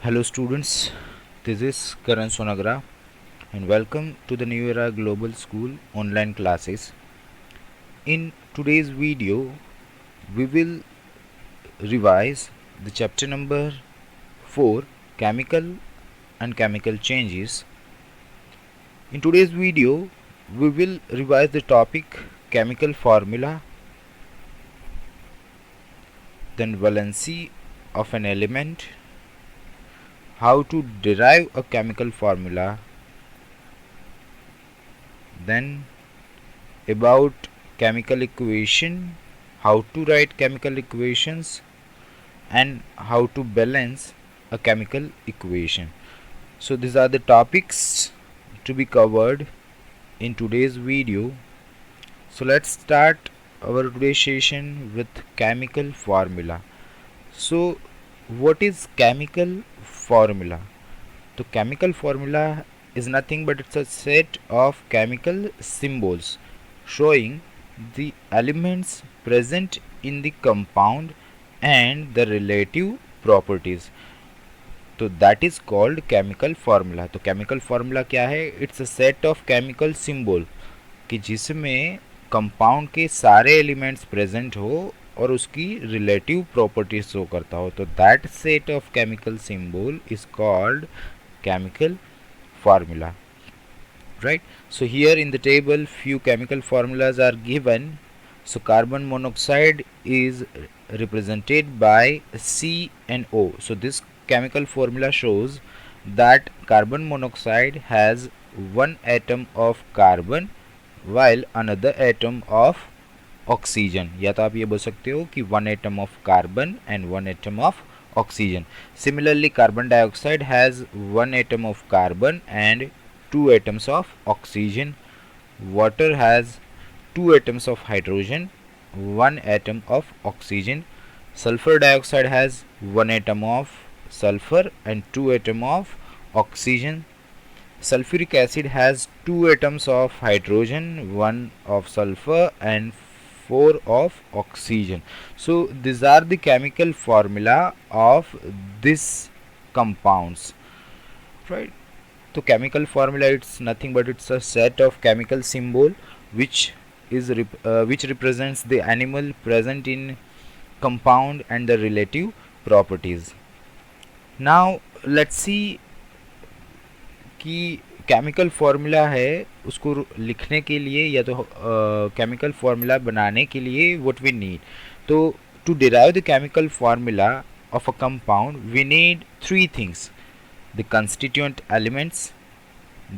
Hello students, this is Karan Sonagra and welcome to the New Era Global School online classes. In today's video, we will revise the chapter number 4, Chemical and Chemical Changes. In today's video, we will revise the topic chemical formula, then valency of an element, how to derive a chemical formula, then about chemical equation, how to write chemical equations, and how to balance a chemical equation. So these are the topics to be covered in today's video. So let's start our today's session with chemical formula. So what is chemical formula? So chemical formula is nothing but it's a set of chemical symbols showing the elements present in the compound and the relative properties. तो that is called chemical formula. तो chemical formula क्या है? It's a set of chemical symbol कि जिसमें compound के सारे elements present हो और उसकी रिलेटिव प्रॉपर्टीज शो करता हो. तो that set of chemical symbol is called chemical formula, right? So here in the table few chemical formulas are given. So carbon monoxide is represented by C and O. So this chemical formula shows that carbon monoxide has one atom of carbon while another atom of oxygen. या तो आप ये बोल सकते हो कि one atom of carbon and one atom of oxygen. Similarly, carbon dioxide has one atom of carbon and two atoms of oxygen. Water has two atoms of hydrogen, one atom of oxygen. Sulfur dioxide has one atom of sulfur and two atoms of oxygen. Sulfuric acid has two atoms of hydrogen, one of sulfur and 4 of oxygen. So these are the chemical formula of this compounds, right? So chemical formula, it's nothing but it's a set of chemical symbol which which represents the animal present in compound and the relative properties. Now let's see कि chemical formula है उसको लिखने के लिए या तो chemical formula बनाने के लिए व्हाट वी नीड. तो to derive the chemical formula of a compound we need three things: the constituent elements,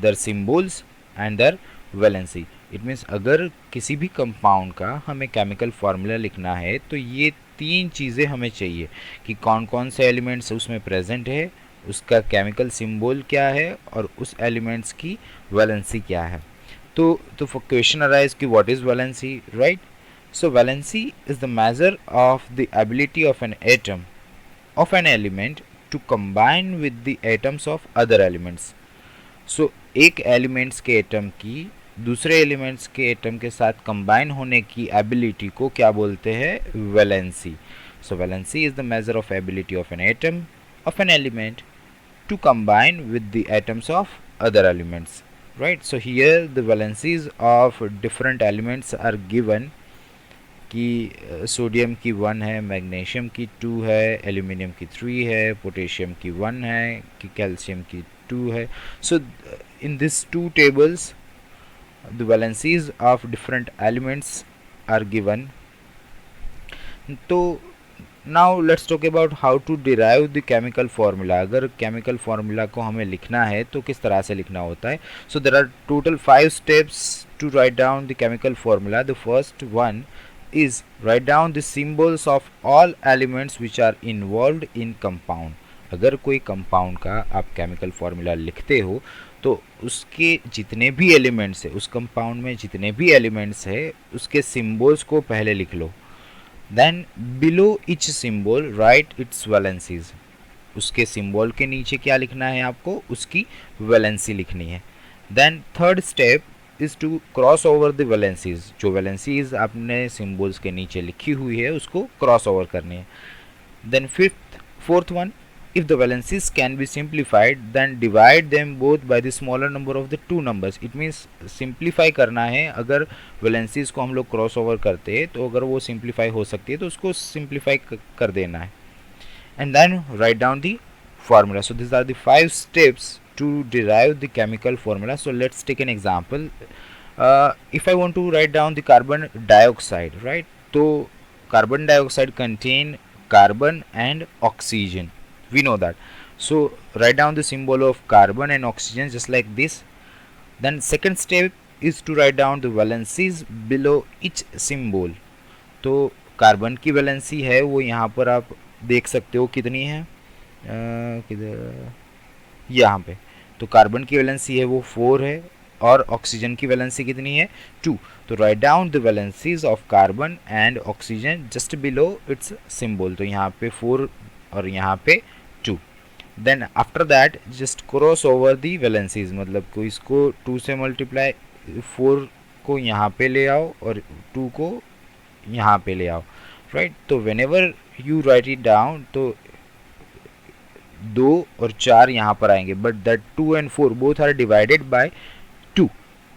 their symbols and their valency. It means अगर किसी भी कंपाउंड का हमें केमिकल फार्मूला लिखना है तो ये तीन चीज़ें हमें चाहिए कि कौन कौन से एलिमेंट्स उसमें प्रेजेंट है, उसका केमिकल सिंबल क्या है और उस एलिमेंट्स की वैलेंसी क्या है. तो क्वेश्चन अराइज कि what is valency, right? So valency is the measure of the ability of an atom of an element to combine with the atoms of other elements. So एक elements के atom की दूसरे elements के atom के साथ combine होने की ability को क्या बोलते हैं? Valency. So valency is the measure of ability of an atom of an element to combine with the atoms of other elements, right? So here the valencies of different elements are given कि sodium की 1 है, magnesium की 2 है, aluminium की 3 है, potassium की 1 है, कि कैल्शियम की 2 है. So in this two tables the valencies of different elements are given. तो now let's talk about how to derive the chemical formula. अगर केमिकल फार्मूला को हमें लिखना है तो किस तरह से लिखना होता है? So there are total 5 steps to write down the chemical formula. The first one is write down the symbols of all elements which are involved in compound. अगर कोई कंपाउंड का आप केमिकल फार्मूला लिखते हो तो उसके जितने भी एलिमेंट्स है, उस कंपाउंड में जितने भी एलिमेंट्स है उसके सिंबल्स को पहले लिख लो. Then below each symbol write its valencies. उसके सिंबल के नीचे क्या लिखना है आपको? उसकी वैलेंसी लिखनी है. Then third step is to cross over the valencies. जो वैलेंसीज आपने सिंबल्स के नीचे लिखी हुई है उसको क्रॉस ओवर करनी है. Then fourth one if the valencies can be simplified, then divide them both by the smaller number of the two numbers. It means simplify करना है. अगर valencies को हम लोग क्रॉस ओवर करते हैं तो अगर वो simplify हो सकती है तो उसको simplify कर देना है. And then write down the formula. So these are the 5 steps to derive the chemical formula. So let's take an example. If I want to write down the carbon dioxide, right? So carbon dioxide contain carbon and oxygen. We know that. So write down the symbol of carbon and oxygen just like this. Then second step is to write down the valencies below each symbol. तो carbon की valency है वो यहाँ पर आप देख सकते हो कितनी है, किधर, यहाँ पे. तो कार्बन की वैलेंसी है वो 4 है और ऑक्सीजन की वैलेंसी कितनी है 2. तो write down the valencies of carbon and oxygen just below its symbol. तो यहाँ पे 4 और यहाँ पे 2. Then after that just cross over the valencies, मतलब को इसको 2 से मल्टीप्लाई, 4 को यहाँ पे ले आओ और 2 को यहाँ पे ले आओ, राइट. तो whenever you write it down तो 2 और 4 यहाँ पर आएंगे, but that 2 and 4 both are divided by 2.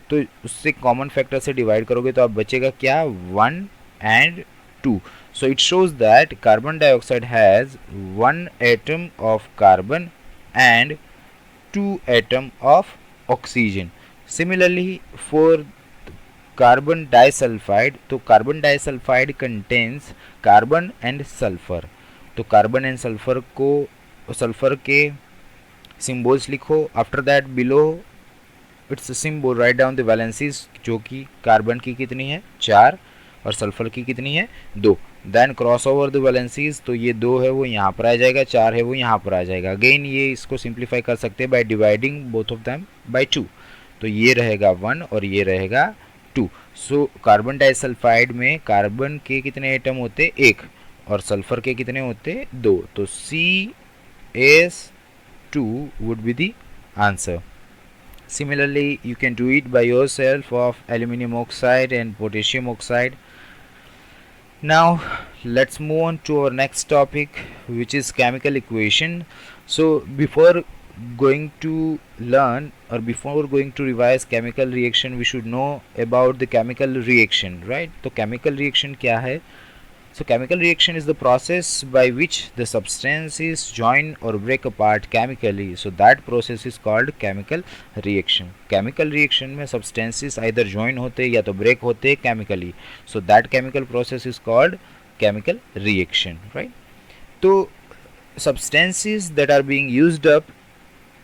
तो उससे कॉमन फैक्टर से डिवाइड करोगे तो आप बचेगा क्या 1 and 2. So it shows that carbon dioxide has 1 atom of carbon and 2 atom of oxygen. Similarly for carbon disulfide, तो carbon disulfide contains carbon and sulfur. तो carbon and sulfur को, sulphur के सिम्बल्स लिखो. After that below it's symbol right down the valencies, जो कि carbon की कितनी है 4 और सल्फर की कितनी है 2. Then cross over the valencies, तो ये 2 है वो यहाँ पर आ जाएगा, 4 है वो यहाँ पर आ जाएगा. अगेन ये इसको सिंप्लीफाई कर सकते हैं by dividing both of them by 2. तो ये रहेगा 1 और ये रहेगा 2. सो कार्बन डाइसल्फाइड में कार्बन के कितने एटम होते 1 और सल्फर के कितने होते 2. तो CS2 would be the answer. Similarly, you can do it by yourself of aluminum oxide and potassium oxide. Now let's move on to our next topic, which is chemical equation. So before going to learn or before going to revise chemical reaction, we should know about the chemical reaction, right? तो chemical reaction क्या है? So chemical reaction is the process by which the substances join or break apart chemically. So that process is called chemical reaction. Chemical reaction में substances either join होते या तो break होते chemically. So that chemical process is called chemical reaction, right? तो substances that are being used up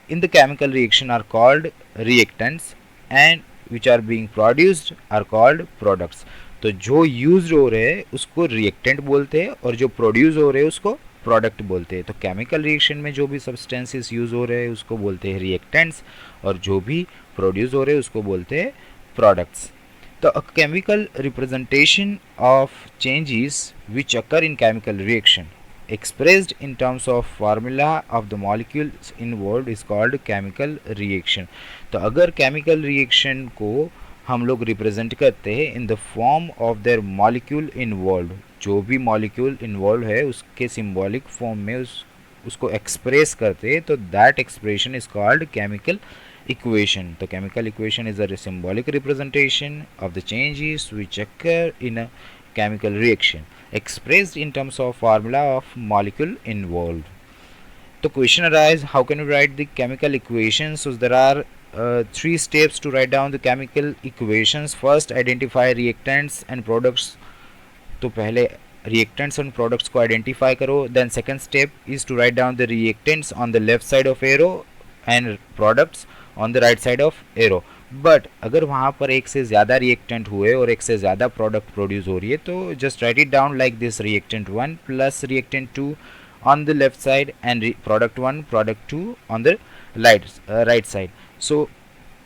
in the chemical reaction are called reactants and which are being produced are called products. तो जो use हो रहे हैं उसको reactant बोलते हैं और जो प्रोड्यूस हो रहे हैं उसको प्रोडक्ट बोलते हैं. तो केमिकल रिएक्शन में जो भी सब्सटेंसेस यूज हो रहे हैं उसको बोलते हैं रिएक्टेंट्स और जो भी प्रोड्यूस हो रहे हैं उसको बोलते हैं प्रोडक्ट्स. तो a chemical representation of changes which occur in chemical reaction expressed in terms of formula of the molecules involved is called chemical reaction. तो अगर chemical reaction को हम लोग रिप्रेजेंट करते हैं in the form of their molecule involve, जो भी molecule involve है उसके सिम्बॉलिक फॉर्म में उसको एक्सप्रेस करते हैं, तो that expression is called chemical equation. तो chemical equation is a symbolic representation of the changes which occur in a chemical reaction expressed in terms of formula of molecule involved. The question arises, how can we write the chemical equations? So there are 3 steps to write down the chemical equations. First, identify reactants and products. तो पहले reactants and products को identify करो. Then second step is to write down the reactants on the left side of arrow and products on the right side of arrow. But अगर वहाँ पर एक से ज़्यादा रिएक्टेंट हुए और एक से ज़्यादा प्रोडक्ट प्रोड्यूस हो रही है तो just write it down like this, reactant 1 plus reactant 2 on the left side and product 1 product 2 on the right side. So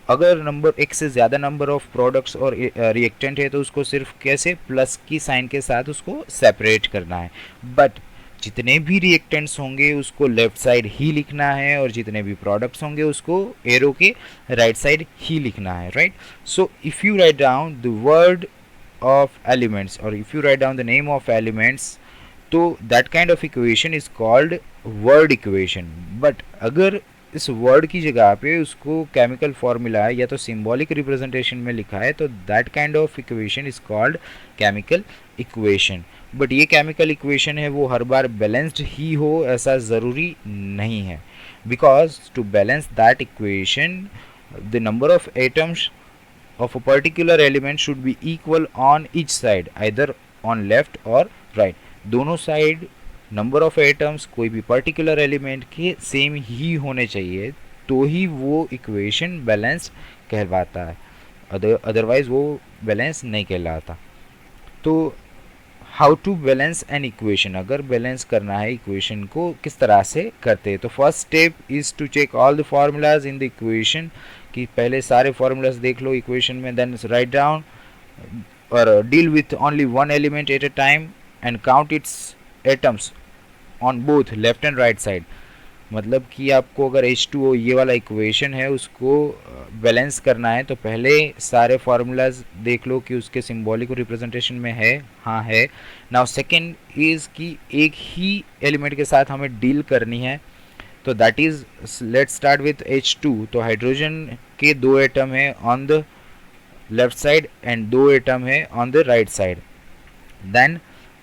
अगर नंबर एक से ज़्यादा नंबर ऑफ प्रोडक्ट्स और रिएक्टेंट है तो उसको सिर्फ कैसे प्लस की साइन के साथ उसको सेपरेट करना है. बट जितने भी रिएक्टेंट्स होंगे उसको लेफ्ट साइड ही लिखना है और जितने भी प्रोडक्ट्स होंगे उसको एरो के राइट साइड ही लिखना है, right. So if you write down the word of elements और if you write down the name of elements, तो that kind of equation is called word equation, but अगर इस वर्ड की जगह पे उसको केमिकल फॉर्मूला या तो सिंबॉलिक रिप्रेजेंटेशन में लिखा है तो that kind of equation is called chemical equation. But ये केमिकल इक्वेशन है वो हर बार बैलेंस्ड ही हो ऐसा ज़रूरी नहीं है, because to balance that equation the number of atoms of a particular element should be equal on each side, either on left or right। दोनों side number of atoms कोई भी पर्टिकुलर एलिमेंट के same ही होने चाहिए तो ही वो equation balance कहलाता है, अदरवाइज वो बैलेंस नहीं कहलाता। तो how to balance an equation, अगर बैलेंस करना है इक्वेशन को किस तरह से करते हैं, तो first step is to check all the formulas in the equation, कि पहले सारे फार्मूलाज देख लो इक्वेशन में, देन राइट डाउन और deal with only one element at a time and count its atoms on both left and right side. मतलब कि आपको अगर H2O ये वाला इक्वेशन है उसको बैलेंस करना है तो पहले सारे फार्मूलाज देख लो कि उसके सिंबॉलिक रिप्रेजेंटेशन में है, हाँ है। नाउ सेकंड इज़ कि एक ही एलिमेंट के साथ हमें डील करनी है, तो that is let's start with H2। तो हाइड्रोजन के 2 एटम है on the left side and 2 atom है on the right side. Then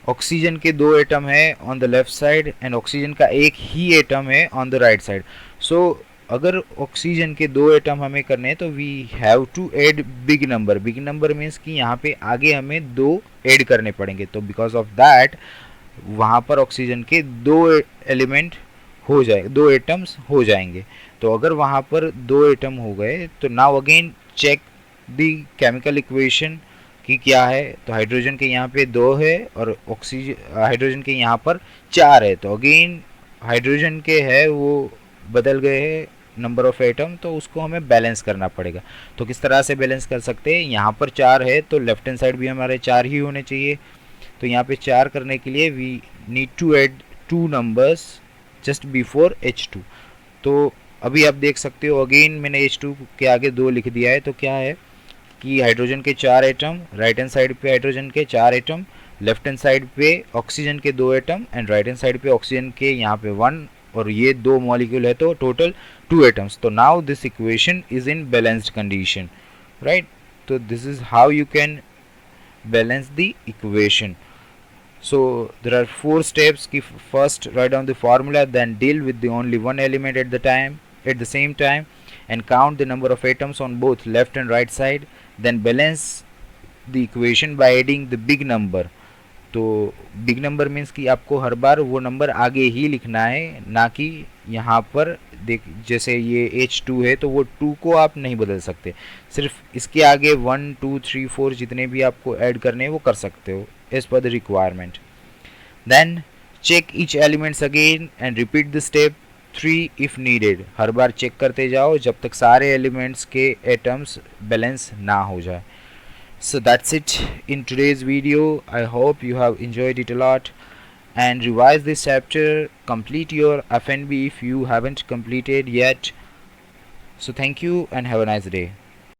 oxygen के 2 एटम है on the left side and oxygen का एक ही एटम है on the right side. So अगर ऑक्सीजन के 2 एटम हमें करने हैं तो we have to add big number. Big number means कि यहाँ पे आगे हमें 2 ऐड करने पड़ेंगे, तो बिकॉज ऑफ दैट वहाँ पर ऑक्सीजन के 2 एलिमेंट हो जाए, 2 एटम्स हो जाएंगे। तो अगर वहाँ पर 2 एटम हो गए तो now again check the chemical equation कि क्या है। तो हाइड्रोजन के यहाँ पे 2 है और ऑक्सीजन हाइड्रोजन के यहाँ पर 4 है, तो अगेन हाइड्रोजन के है वो बदल गए हैं नंबर ऑफ एटम, तो उसको हमें बैलेंस करना पड़ेगा। तो किस तरह से बैलेंस कर सकते हैं, यहाँ पर 4 है तो लेफ्ट हैंड साइड भी हमारे 4 ही होने चाहिए। तो यहाँ पे 4 करने के लिए we need to add 2 numbers just before H2। तो अभी आप देख सकते हो अगेन मैंने H2 के आगे 2 लिख दिया है, तो क्या है कि हाइड्रोजन के 4 एटम, राइट हैंड साइड पे हाइड्रोजन के 4 एटम, लेफ्ट हैंड साइड पे ऑक्सीजन के 2 atom and right hand side पे ऑक्सीजन के यहाँ पे 1 और ये 2 मॉलिक्यूल है तो टोटल 2 एटम्स। तो now this equation is in balanced condition, right. तो this is how you can balance the equation. So there are 4 steps ki first write down the formula, then deal with the only one element at the same time and count the number of atoms on both left and right side, then balance the equation by adding the big number। तो big number means कि आपको हर बार वो number आगे ही लिखना है, ना कि यहाँ पर देख जैसे ये H2 है तो वो 2 को आप नहीं बदल सकते, सिर्फ इसके आगे 1 2 3 4 जितने भी आपको ऐड करने हैं वो कर सकते हो एज पर the requirement. Then check each elements again and repeat the step 3 if needed. हर बार चेक करते जाओ जब तक सारे एलिमेंट्स के एटम्स बैलेंस ना हो जाए। So that's it in today's video. I hope you have enjoyed it a lot and revise this chapter, complete your FNB if you haven't completed yet. So thank you and have a nice day.